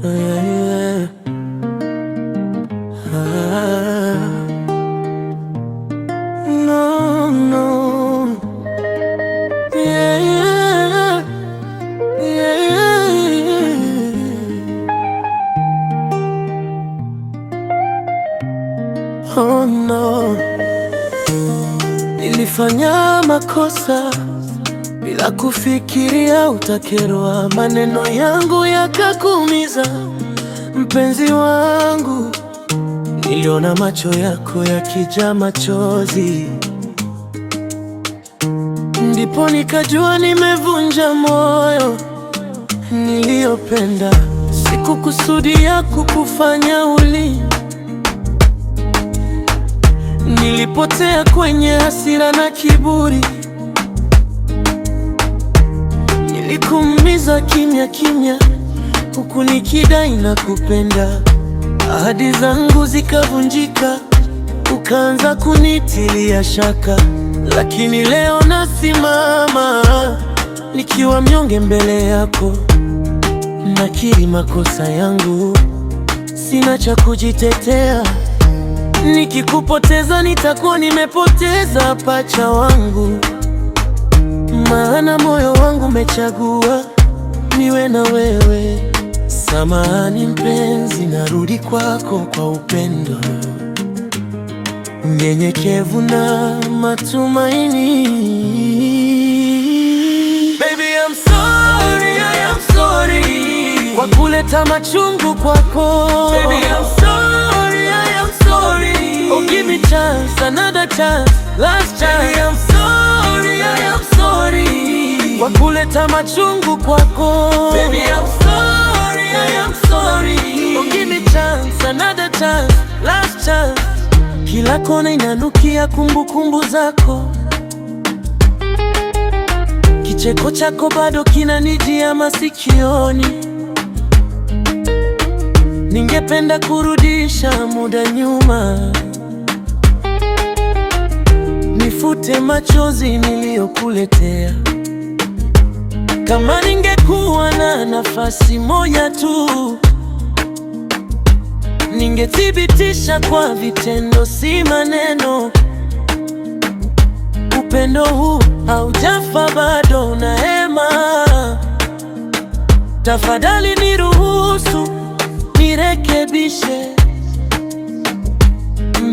yeah. No, no. Yeah, yeah. Yeah. Oh no. Nilifanya makosa bila kufikiria utakerwa, maneno yangu yakakuumiza mpenzi wangu. Niliona macho yako yakijaa machozi, ndipo nikajua nimevunja moyo niliyopenda. Sikukusudia kukufanya uli, nilipotea kwenye hasira na kiburi. Nilikuumiza kimya kimya, huku nikidai na kupenda. Ahadi zangu zikavunjika, ukaanza kunitilia shaka. Lakini leo nasimama nikiwa mnyonge mbele yako, nakiri makosa yangu, sina cha kujitetea. Nikikupoteza nitakuwa nimepoteza pacha wangu, maana moyo wangu umechagua niwe na wewe. Samahani mpenzi, narudi kwako kwa upendo, unyenyekevu na matumaini. Baby, I'm sorry, I am sorry kwa kuleta machungu kwako. Baby, I'm sorry, I am sorry. Oh, give me chance, another chance, last chance. Baby, I'm sorry, I am sorry kwa kuleta machungu kwako. Baby, I'm sorry, I am sorry. Oh, give me chance, another chance, last chance. Kila kona inanukia kumbukumbu zako, kicheko chako bado kinanijia masikioni. Ningependa kurudisha muda nyuma, nifute machozi niliyokuletea. Kama ningekuwa na nafasi moja tu, ningethibitisha kwa vitendo, si maneno. Upendo huu haujafa bado, na hema. Tafadhali niruhusu nirekebishe,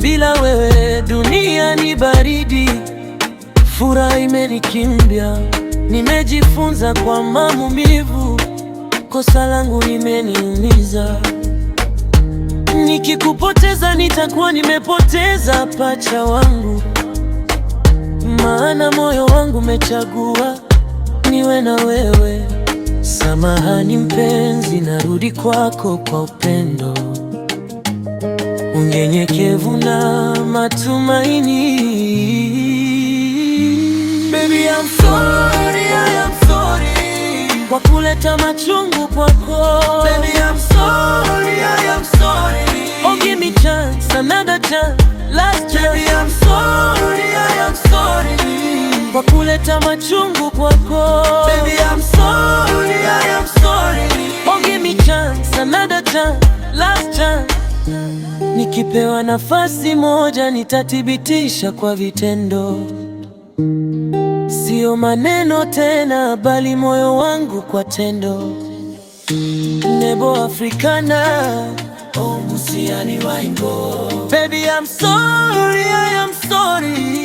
bila wewe dunia ni baridi. Furaha imenikimbia, nimejifunza kwa maumivu, kosa langu limeniumiza. Nikikupoteza nitakuwa nimepoteza pacha wangu, maana moyo wangu umechagua niwe na wewe. Samahani mpenzi, narudi kwako kwa upendo, unyenyekevu na matumaini. Baby, I'm sorry, I am sorry kwa kuleta machungu kwako. Baby, I'm sorry, I am sorry. Oh, give me chance, another chance, last chance. Baby, I'm sorry, I am sorry kwa kuleta machungu kwako. Baby, I'm sorry, I am sorry. Oh, give me chance, another chance, last chance. Nikipewa nafasi moja nitathibitisha kwa vitendo, sio maneno tena, bali moyo wangu kwa tendo. Nebo Africana, oh Musiani Waingo. Baby, I'm sorry, I am sorry